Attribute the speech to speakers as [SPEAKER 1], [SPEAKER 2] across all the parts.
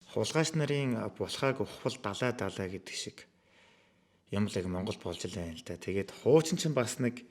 [SPEAKER 1] Хулгайч нарын булхааг ухвал далаа гэдэг шиг юм л яг Монгол болж байна л да. Тэгээд хуучин ч бас нэг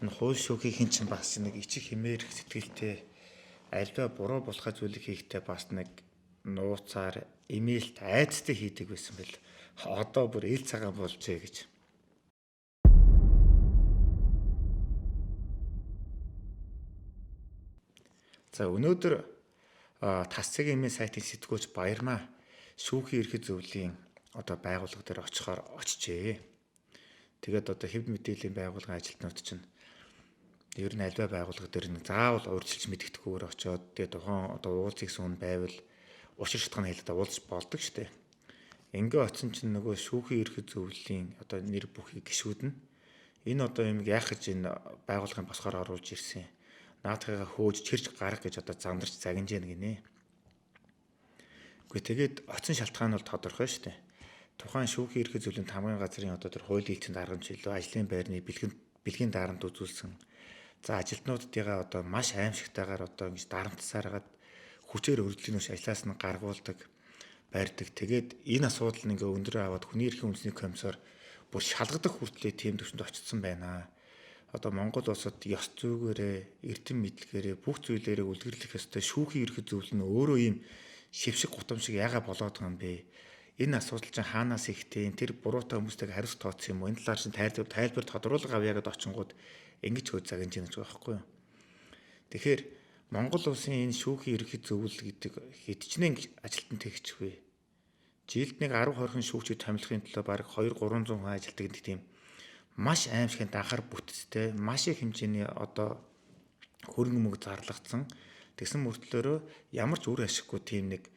[SPEAKER 1] энэ хууль шүүхийн чинь бас нэг ичих хэмээр сэтгэлтэй альва буруу булхай зүйлийг хийхдээ бас нэг нууцаар имэйлт айцтай хийдэг байсан бэл одоо бүр ил цагаан болжээ гэж. За өнөөдөр тас цагийн эмээ сайтын сэтгүүлч Баярмаа шүүхийн эрхэл зөвлөлийн одоо байгууллага дээр очижээ. Тэгээд одоо хэв мэдээллийн байгууллагын ажилтнууд чинь ер нь альва байгууллага дээр нэг заавал урьдчилж мэддэхгүйгээр очиод тэгээд тухайн одоо уулзах суун байвал учир шалтгааны хэлээд уулзч болдог штеп. Ингээ очсон чинь нөгөө шүүхийн эрхэл зөвлөлийн одоо нэр бүхий гişүүд нь энэ одоо юм яах гэж энэ байгууллагын босгоор оруулж ирсэн. Наадхыгаа хөөж чирч гарах гэж одоо замдарч загинж яана гинэ. Гэхдээ тэгээд оцсон шалтгаан нь бол тодорхой шүү дээ. Тухайн шүүхийн эрхэл зөвлөлийн тамгын газрын одоо тэр хуулийн элчин даргамж илүү ажлын байрны бэлгийн дарамт үзүүлсэн. За ажилтнуудтайгаа одоо маш аимшигтайгаар одоо ингэж дарамтсааргаад хүчээр өргөдлөнөөс ажлаас нь гаргуулдаг, барьдаг. Тэгээд энэ асуудал нь ингээ өндрөө аваад хүний эрхийн үндэсний комиссар бүр шалгадах хүртлээр тийм төвшөнд очсон байна. Одоо Монгол улсад ёс зүйгээрээ, эрдэм мэдлэгээрээ бүх зүйлээрээ үлгэрлэх ёстой шүүхийн эрхэл зөвлөл нь өөрөө ийм шившиг гутамшиг яага болоод байгаа юм бэ? Энэ асуудал чинь хаанаас ихтэй, тэр буруутай хүмүүстэйг хариуц тооцсон юм уу? Энэ талаар чинь тайлбар тодруулга авъя гэдээ очингууд ингэж хөөж загинж байна гэж байгаа байхгүй юу? Тэгэхээр Монгол улсын энэ шүүхийн эрхэл зөвлөл гэдэг хэдчнээ ажилтан тэгчихвэ. Жилд нэг 10-20 шүүгчид томилохын төлөө бараг 200-300 хүн ажилтдаг гэдэг тийм маш аимшигт анхаар бүтцтэй, маш их хэмжээний одоо хөрөнгө мөнгө зарлагдсан. Тэгсэн мөртлөөрөө ямар ч үр ашиггүй тийм нэг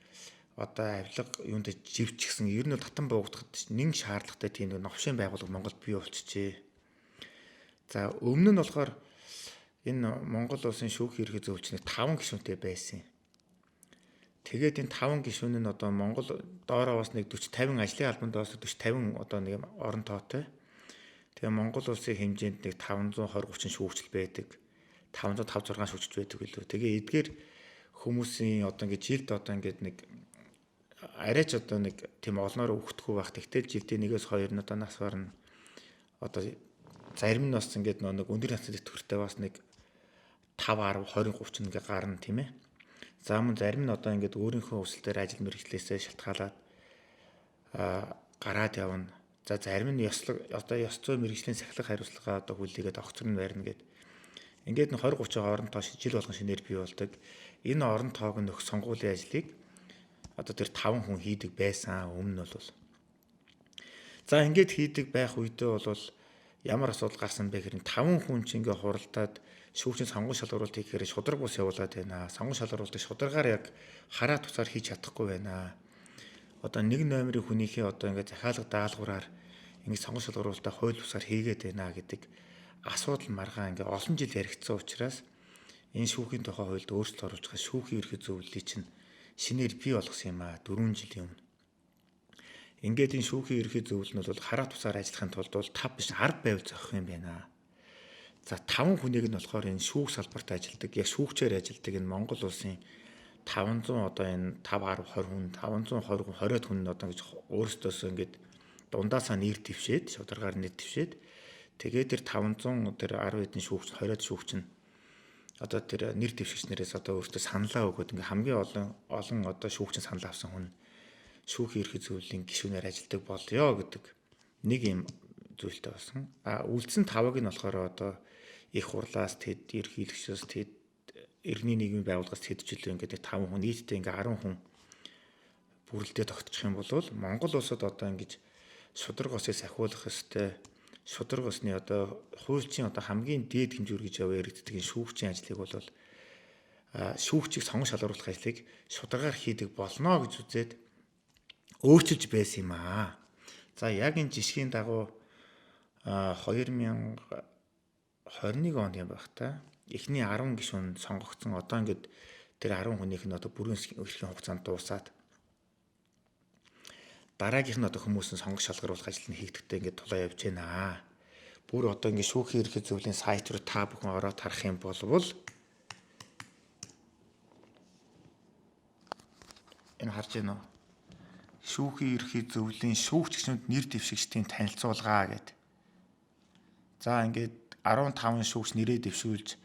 [SPEAKER 1] одоо авилга юунд живчихсэн. Ер нь татан буугдахад нэг шаардлагатай тийм нэг новшийн байгууллага Монголд бий болчихжээ. За өмнө нь болохоор энэ Монгол улсын шүүхийн эрхэл зөвлөлчний 5 гишүүнтэй байсан. Тэгээд энэ 5 гишүүн нь одоо Монгол доороо бас нэг 40-50 ажлын албанд бас 40-50 одоо нэг орон тоотой. Тэгээ Монгол улсын хэмжээнд нэг 520-30 шүүгчл байдаг. 505-6 шүүгч байдаг билүү. Тэгээ эдгээр хүмүүсийн одоо ингээд жилд одоо ингээд нэг арайч одоо нэг тийм олноор өгөхгүй байх. Тэгтэл жилдээ 1-2 одоо нас барна. Одоо зарим нь бас ингээд нэг өндөр насны тэтгэвртэй бас нэг 5, 10, 20, 30 ингээд гарна тийм ээ. За мөн зарим нь одоо ингээд өөрийнхөө өсөлтөөр ажил мэргэжлээсээ шалтгаалаад гараад явна. За зарим нь ёс зүй мэргэжлийн сахилах хариуцлага одоо хүлээгээд огцор нь барьна гэд. Ингээд 20-30 орон тоо жил болгон шинээр бий болдог. Энэ орон тоог нөх сонгуулийн ажлыг одоо тэр 5 хүн хийдэг байсан өмнө нь бол. За ингээд хийдэг байх үедээ бол ямар асуудал гарсан бэ гэхээр 5 хүн чинь ингээ хуралдаад шүүгчийн сонгуул шалгаруулалт хийхээр шудраг бус явуулаад байна. Сонгуул шалгаруулалтыг шударгаар яг хараа тусаар хийж чадахгүй байна. Одоо нэг номерын хүнийхээ одоо ингээ захиалга даалгавраар ингээ сонгуул шалгаруулалтаа хууль бусаар хийгээд байна гэдэг асуудал маргаан ингээ олон жил яригдсан учраас энэ шүүхийн тухай хуульд өөрчлөлт оруулж байгаа шүүхийн эрхэл зөвлөлийг чинь шинээр бий болгосон юм а 4 жилийн өмнө. Ингээд энэ шүүхийн эрхэл зөвлөл нь бол хараа тусаар ажиллахын тулд бол 5 биш 10 байвал зохих юм байна. За 5 хүнийг нь болохоор энэ шүүх салбарт ажилладаг, яг шүүгчээр ажилладаг энэ Монгол улсын 500 одоо энэ 5 10 20 хүн 520 хүн 20-од хүн одоо гэж өөрсдөөс ингээд дундаасаа нэр дэвшээд шударгаар нэр дэвшээд тэгээд тэр 500 тэр 10 хэдэн шүүгч 20-од шүүгч нь одоо тэр нэр дэвшигчнэрээс одоо өөртөө саналаа өгөөд ингээ хамгийн олон одоо шүүгч санал авсан хүн шүүхийн эрхэл зөвлөлийн гишүүнээр ажилладаг болёо гэдэг нэг юм зүйлтэй болсон. Үлдсэн 5-ыг нь болохоор одоо их хурлаас тэд ерөнхийлөгчөөс тэд эртний нийгмийн байгууллагаас тэджилээ ингээд 5 хүн нийтдээ ингээ 10 хүн бүрэлдээ тогтчих юм бол Монгол улсад одоо ингэж шудраг усыг сахиулах ёстой шудраг усны одоо хуульчийн одоо хамгийн дээд хэмжүүр гэж яригддаг энэ шүүгчийн ажлыг бол шүүгчийг сонгон шалгаруулах ажлыг шударгаар хийдэг болно гэж үзээд өөрчилж байсан юм аа. За яг энэ жишгийн дагуу 2021 онд юм байх та. Эхний 10 гишүүн сонгогдсон. Одоо ингээд тэр 10 хүнийх нь одоо бүрэн эрхийн хугацаанд дуусаад дараагийнх нь одоо хүмүүс нь сонгох шалгаруулах ажил нь хийгдэхдээ ингээд тулаа явж байна. Бүр одоо ингээд шүүхийн эрхэл зөвлөлийн сайт руу та бүхэн ороод харах юм бол энэ харж байна уу? шүүхийн ерхий зөвлөлийн шүүгч гишүүнд нэр дэвшигчдийн танилцуулгаа гэдэг. За ингээд 15 шүүгч нэрээ дэвшүүлж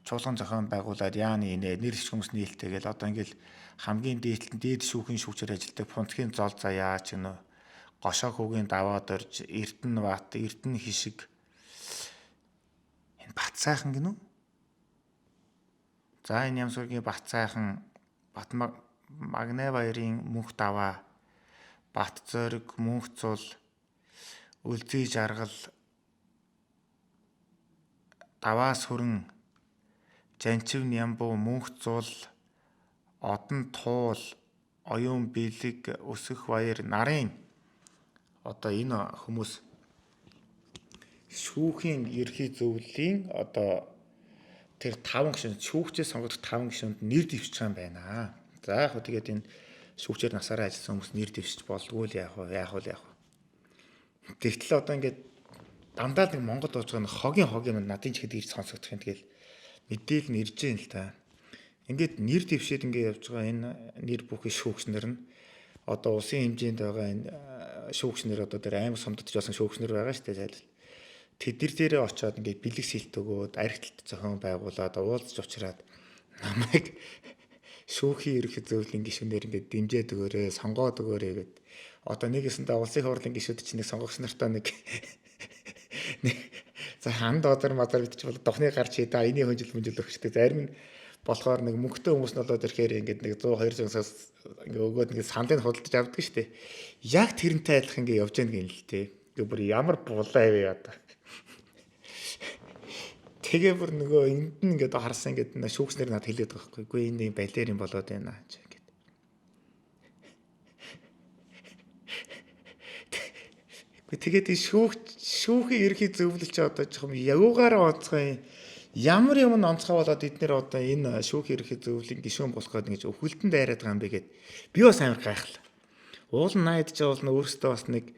[SPEAKER 1] чуулган зохион байгуулад яаны нэр дэвших хүмүүс нээлттэйгээл одоо ингээд хамгийн дээд шүүхийн шүүгчээр ажилладаг Пунцгийн зол заяа ч гэнэ гошоо хүүгийн даваад орж Эрдэнэ бат Эрдэнэ хишиг энэ бат сайхан гинүү. За энэ Ямсургийн бат сайхан Бат Магнай баярын мөнх даваа Бат зориг мөнх цул үлзий жаргал даваас хүрэн жанчив нямбуу мөнх цул одон туул оюун бэлэг өсөх баяр нарын одоо энэ хүмүүс шүүхийн ерхий зөвлөлийн одоо тэр 5 гишүүнд шүүгчээ сонгогдох 5 гишүүнд нэр дэвшиж байгаа юм байна. За яг хөө тэгээд энэ шүүгчээр насаараа ажилласан хүмүүс нэр дэвшиж болдгоо л яах вэ? Тэгтэл одоо ингээд дандаа нэг Монгол болж байгаа хогийн надын ч хэд гэж сонсогдох юм. Тэгэл мэдээлэл нь ирж байна л та. Ингээд нэр дэвшээд ингээд явж байгаа энэ нэр бүхий шүүгчнэр нь одоо улсын хэмжээнд байгаа энэ шүүгчнэр одоо тэр аймаг сумдад жоосон шүүгчнэр байгаа шүү дээ. Тэд дээрээ очиод ингээд бэлэг сэлт өгөөд архитект зохион байгуулад уулзч учраас намайг шүүхийн ерхий зөвлөлийн гишүүнээр ингээд дэмжиж өгөөрэй, сонгоод өгөөрэй гэд. Одоо нэгэсэндээ улсын хурлын гишүүд чинь нэг сонгогч нартаа нэг за ханд одор мадар гэдчих бол дохны гарч хийдэ эний хөнжил өгчтэй. Зарим нь болохоор нэг мөнгөтэй хүмүүс нь болоод ирэхээр ингээд нэг 100 200-аас ингээд өгөөд ингээд сандыг худалдаж авдаг шүү дээ. Яг тэрнтэй адилхан ингээд явж яаг юм л тээ. Ингээ бүр ямар булаа вэ одоо. Тэгээ бүр нөгөө энд нь ингээд харсан ингээд шүүгчнэр надад хэлээд байгаа байхгүй. Үгүй энэ балер юм болоод байна гэж ингээд. Тэгээд шүүхийн ерхий зөвлөлч одоо жоохон явуугаараа онцгой ямар юм онцгой болоод эднэр одоо энэ шүүхийн ерхий зөвлөлийн гишүүн болох гээд ингэж өвхөлтөнд дайраад байгаа юм бэ гэд би бас амар гайхал. Уул нь найдаж бол өөрөөсөө бас нэг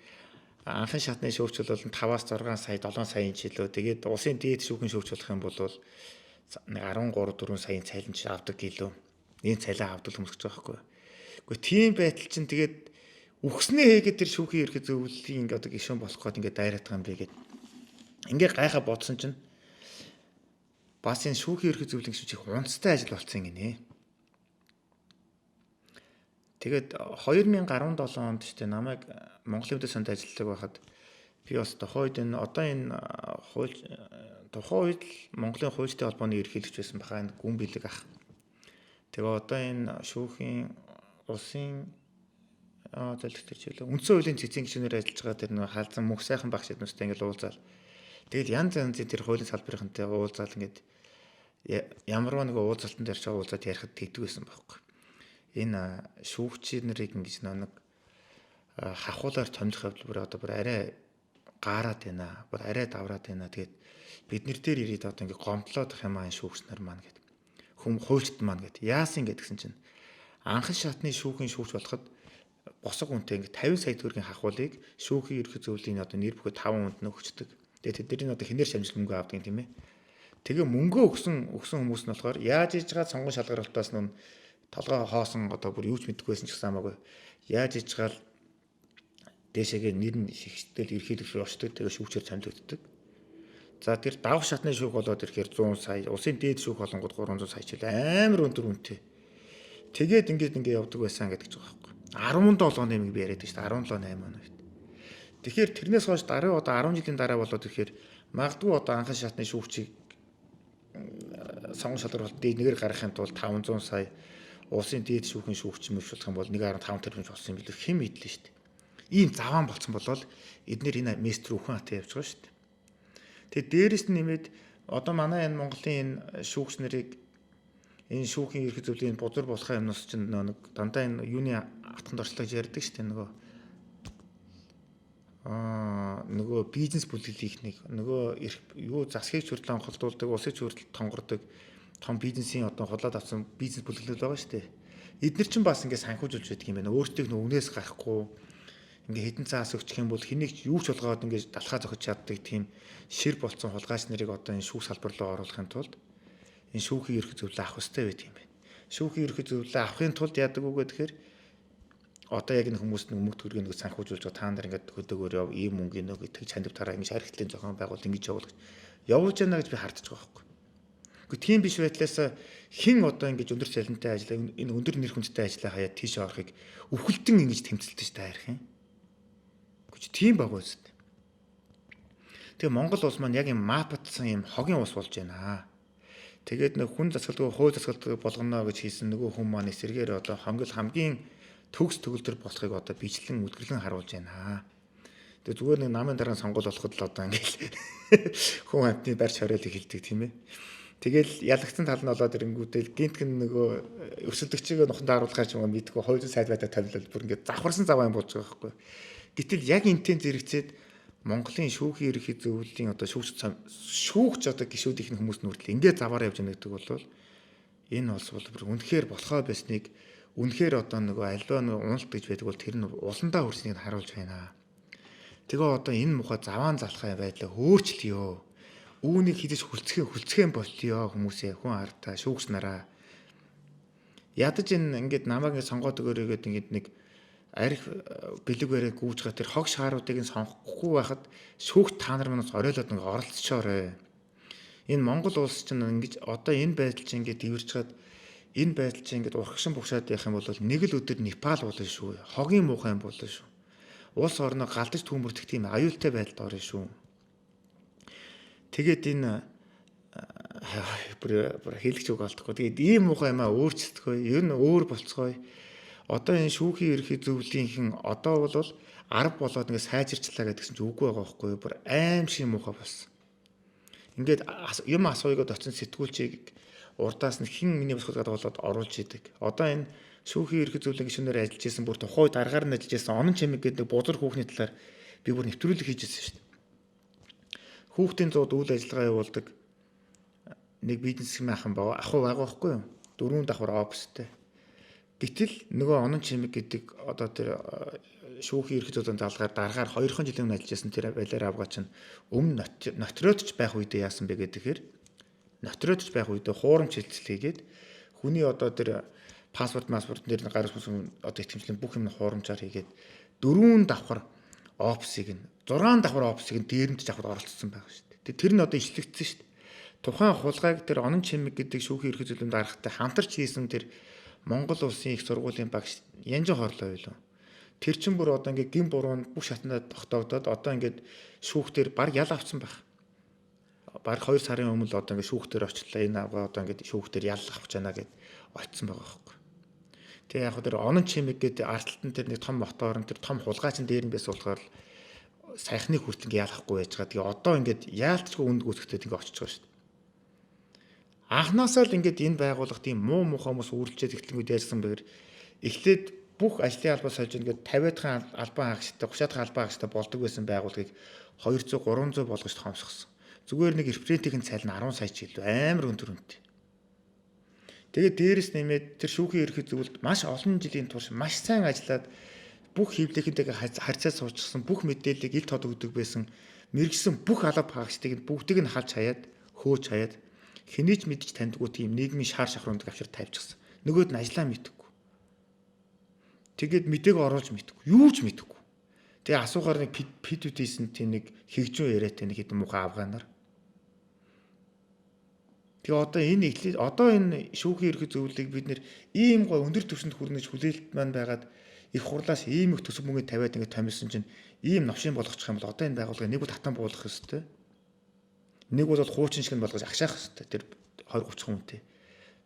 [SPEAKER 1] анхан шатны шүүгч бол 5-аас 6 сая 7 саяын жилөө тэгээд улсын дээд шүүхийн шүүгч болох юм бол 13 4 саяын цалинч авдаг гэлөө. Энэ цалин авдаг хүмүүс гэж байгаа байхгүй. Гэхдээ тийм байтал чинь тэгээд үхснээ хийгээд тэр шүүхийн ерхий зөвлөлийн одоо гишүүн болох гээд ингээд дайраад байгаа юм бэ гэд. Ингээ гайхаа бодсон чинь бас энэ шүүхийн ерхий зөвлөлийн гишүүн чих унцтай ажил болцсон гинэ. Тэгээд 2017 онд ч тийм намайг Монголын Хөдөө санд ажилладаг байхад би бас тухайн үед энэ одоо энэ хууль тухайн үед Монголын хуульчдын холбооны ерөнхийлөгч байсан баха энэ гүн бэлэг ах. Тэгээ одоо энэ шүүхийн улсын зөвлөлтөрчлөө үндсэн хуулийн цэцгийн гишүүнээр ажиллаж байгаа тэр нэг хаалзан мөнх сайхан багш эднүстэй ингээл уулзаал. Тэгээд янз янзын тэр хуулийн салбарынхантай уулзаал ингээд ямарваа нэг уулзалтан дээр ч уулзаад ярихад тэгдэг байсан байхгүй. Энэ шүүгчид нарыг ингэж нэг хахуулаар томилох явдал бүр одоо бүр арай гаараад байна. Бүр арай давраад байна. Тэгээд бид нар дээр ирээд одоо ингэ гомдлоод ах юм аа шүүгч нар маань гэд. Хүм хуульчд маань гэд. Яасан гэдгсэн чинь анхан шатны шүүхийн шүүгч болоход босго үнэтэй ингэ 50 сая төгрөгийн хахуулыг шүүхийн ерхий зөвлөлийн одоо нэр бүхэл 5 хүнд нь өгчдөг. Тэгээд тэдний одоо хинээр шамжилт мөнгө авдаг юм тийм ээ. Тэгээ мөнгөө өгсөн хүмүүс нь болохоор яаж иж байгаа сонгон шалгаралтаас нь толгой хоосон одоо бүр юу ч мэдэхгүй байсан ч гэсэн хамаагүй яаж иж байгаа дээшээгээ нэр нь ихтэй ерхийлэгч очдог тэгээ шүүгчээр цамлагддаг. За тэр давх шатны шүүх болоод ирэхээр 100 сая, улсын дээд шүүх болонгод 300 сая ч амар өндөр үнэтэй. Тэгээд ингэ явдаг байсан гэдэг ч байгаа байхгүй. 17 оны мэг би яриад шүү дээ 17 8 он үед. Тэгэхээр тэрнээс хойш дараа одоо 10 жилийн дараа болоод ирэхээр магадгүй одоо анхан шатны шүүгчийг сонгон шалгаруулалт дээд нэгээр гаргахын тулд 500 сая улсын дээд шүүхийн шүүгч мөржүүлэх юм бол 1.5 тэрбум болсон юм билүү хэн мэдлээ шүү дээ. Ийм заваан болцсон болол эднэр энэ местр үхэн хатаа явж байгаа шүү дээ. Тэгээд дээрэс нь нэмээд одоо манай энэ Монголын энэ шүүгч нарыг энэ шүүхийн ерхий зөвлөлийн бузар болохын юмнаас чинь нэг дандаа энэ юуны атганд орчлоо гэж ярьдаг шүү дээ нөгөө бизнес бүлэглэх нөгөө юу засгийг хүртэл онголдуулдаг, улсыг хүртэл тонгордог том бизнесийн одоо хулаад авсан бизнес бүлэглэл байгаа шүү дээ. Эднэр чинь бас ингэ санхүүжүүлж байдаг юм байна. Өөртөө нөө үнээс гарахгүй ингээ хэдэн цаас өгчих юм бол хэнийг ч юу ч болгоод ингээ далхаа зохиж чаддаг тийм шир болцсон хулгайч нарыг одоо энэ шүүх салбар руу оруулахын тулд энэ шүүхийн ерхий зөвлөлөө авах хэрэгтэй байт юм байна. Шүүхийн ерхий зөвлөлөө авахын тулд яадаг үг гэхээр одоо яг энэ хүмүүс нэг мөнгө төгрөгийг нэг санхүүжүүлж байгаа та нар ингээд хөдөөгөр яв ийм мөнгө нэг тэг чандив тараа ингэж харигтлын зохион байгуул ингэж явуулж явуулж байна гэж би хардж байгаа байхгүй. Гэхдээ тийм биш байтлаас хэн одоо ингэж өндөр цалинтай ажиллаа энэ өндөр нэр хүндтэй ажиллаа хаяа тийш орохыг өвхөлтөн ингэж тэмцэлдэж таарах юм. Гэхдээ тийм баг үст. Тэгээ Монгол улс маань яг юм мапатлсан юм хогийн ус болж байна. Тэгээд нэг хүн засгалдаг, хууль засгалдаг болгоно гэж хийсэн нөгөө хүн маань эсэргээр одоо хамгийн төгс төгөлдөр болохыг одоо бичлэн үлгэрлэн харуулж байна. Тэгээ зүгээр нэг намын дараа сонгол болоход л одоо ингээл хүн амтны барьж хориолыг хилдэг тийм ээ. Тэгэл ялагдсан тал нь болоод ирэнгүүтэл гинтгэн нөгөө өсөлтөгчийг нуханд харуулахаар ч юм уу мэдгүй хууль сайд байдаа тавилал бүр ингээд завхарсан заваа юм болж байгаа байхгүй. Гэтэл яг энтэй зэрэгцээд Монголын шүүхийн ерхий зөвлөлийн одоо шүүгч одоо гишүүдийнх нь хүмүүс нүртэл ингээд заваараа явж байгаа гэдэг бол энэ улс бол бүр үнэхээр болохоо байсныг үнэхээр одоо нөгөө альва нөгөө уналт гэж байдаг бол тэр нь уландаа хүрснийг харуулж байна. Тэгээ одоо энэ муха заваан залхаа байдлаа өөрчлөё. Үүнийг хідэж хүлцгэн болтё хүмүүсээ хүн артаа шүүгч нараа. Ядаж энэ ингээд намайг ингээд сонгоод өгөөрэй гэдэг ингээд нэг арх бэлэг барай гүйж байгаа тэр хог шааруудыг сонгохгүй байхад шүүгт та нар манаас оройлоод нэг оролцоорой. Энэ Монгол улс чинь ингэж одоо энэ байдал чинь ингээд дэвэрч чад энэ байдал чинь ингээд урагшин бухшаад явах юм бол нэг л өдөр Непал болно шүү. Хогийн муухай юм болно шүү. Улс орноо галдаж түүмэрдэх тийм аюултай байдалд орно шүү. Тэгээд энэ бүр хэлэх үг олдохгүй. Тэгээд ийм муухай юмаа өөрчлөлтгөө. Ер нь өөр болцгоё. Одоо энэ шүүхийн ерхий зөвлөлийнхэн одоо бол 10 болоод ингэ сайжирчлаа гэдгсэн чинь үгүй байгаа байхгүй юу? Бүр аим шиг муухай болсон. Ингээд юм асууйгод очсон сэтгүүлчийг урдаас нь хэн миний босгоод болоод оруулж идэг. Одоо энэ шүүхийн ерхий зөвлөлийн гишүүнээр ажиллаж исэн бүр тухай дараагаар нь ажиллаж исэн онон чимэг гэдэг бузар хүүхний талаар би бүр нэвтрүүлэг хийж ирсэн шүү дээ. Хүүхдийн зууд үйл ажиллагаа явуулдаг нэг бизнесмен ахын ах уу байгаа байхгүй юу? 4 давхар офстэй. Гэтэл нөгөө онон чимэг гэдэг одоо тэр шүүхийн ерхий зөвлөлийн даалгаар дараагаар 2 жилийн өмнө ажиллажсэн тэр балиар авгаа чинь өмнө нотротч байх үедээ яасан бэ гэхээр нотротч байх үедээ хуурамч хилцэл хийгээд хүний одоо тэр паспорт дээр гар хүссэн одоо итгэмжлэн бүх юм хуурамчаар хийгээд 4 давхар офсыг нь 6 давхар офсыг нь дээрэмдж авахд оролцсон байгаа шүү дээ. Тэр нь одоо ишлэгдсэн шүү дээ. Тухайн хулгайг тэр онон чимэг гэдэг шүүхийн ерхий зөвлөлийн даргатай хамтарч хийсэн тэр Монгол улсын их сургуулийн багш Янжин хорлоо байлаа. Тэр чин бүр одоо ингээд гин буруунд бүх шатнаад тогтоогдоод одоо ингээд шүүхтэр баг ял авцсан байх. Баг 2 сарын өмнө л одоо ингээд шүүхтэр очлоо. Энэ авгаа одоо ингээд шүүхтэр ял авч яана гэд очсон байгаа байхгүй. Тэгээ яг тэр онон чимэг гэдэг арталтан тэр нэг том мотор нь тэр том хулгайчин дээр нь байсан болохоор сайхныг хүртэл ингээд ялахгүй байж байгаа. Тэгээ одоо ингээд яалтчгүй үнд гүйцэхтэй ингээд очиж байгаа шүү дээ. Анхнаасаа л ингээд энэ байгууллага тийм муу муухай хүмүүс үргэлжлээд эхлэнгүүд ярьсан бээр эхлээд бүх ажлын албаа сольж ингээд 50-аад албан хаагчтай 30-аад албан хаагчтай болдог байсан байгууллагыг 200 300 болгож томсгосон. Зүгээр нэг референтийн цалин 10 сая ч илүү амар өндөр үнэтэй. Тэгээд дээрэс нэмээд тэр шүүхийн ерхий зөвлөлд маш олон жилийн турш маш сайн ажиллаад бүх хөвлөхөнтэйгээ харьцаа суучсан бүх мэдээллийг ил тод өгдөг байсан мэрэгсэн бүх алба хаагчдыг бүгдийг нь халж хаяад хөөж хаяад хэнийг мэдж таньдгүй тийм нийгмийн шаар шахруунд авчир тавьчихсан. Нөгөөд нь ажиллаа мэдхгүй. Тэгээд мэдээг оруулж мэдхгүй. Юу ч мэдхгүй. Тэгээ асуухаар нэг пидүүдийсэн тийм нэг хэгжүүн яриатай нэг хэдэн муухай афганаар. Тэгээ одоо энэ шүүхийн ерхий зөвлөлийг бид нэр ийм гой өндөр түвшинд хүрнэж хүлээлт маань байгаад их хурлаас ийм их төсөв мөнгө тавиад ингэ томилсон чинь ийм новшин болгочих юм бол одоо энэ байгууллага нэг бол татан буулгах ёстой. Нэг бол хуучин шиг нь болгож агшаах ёстой тэр 20 30 хүнтэй.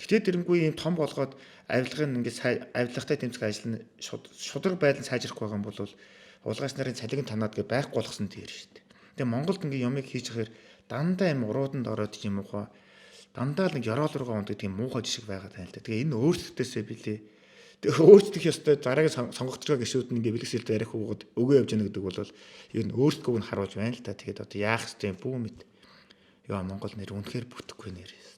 [SPEAKER 1] Тэгтээ тэрнгүй ийм том болгоод авилгын ингээд авилгатай тэмцэх ажил нь шудраг байдал сайжрах байгаа юм бол улгаач нарын цалиг нь танаад гэ байхгүй болгосон тийм шүү дээ. Тэгээ Монголд ингээд юмыг хийж ихээр дандаа юм урууданд ороод юм уу дандаа л нэг ёроол руугаа ундаг тийм муухай жишг байгаа тань л да. Тэгээ энэ өөрсдөөсөө билээ. Тэгээ өөрсдөх ёстой дараагийн сонгогдож байгаа гишүүд нь ингээд бэлгэсэлд ярих өгөөд өгөө явж яах гэдэг бол ер нь өөрсдгөөг нь харуулж байна л да. Тэгээд одоо яах ёстой юм бүү мэд. Яа Монгол нэр үнэхээр бүтэхгүй нэрээс.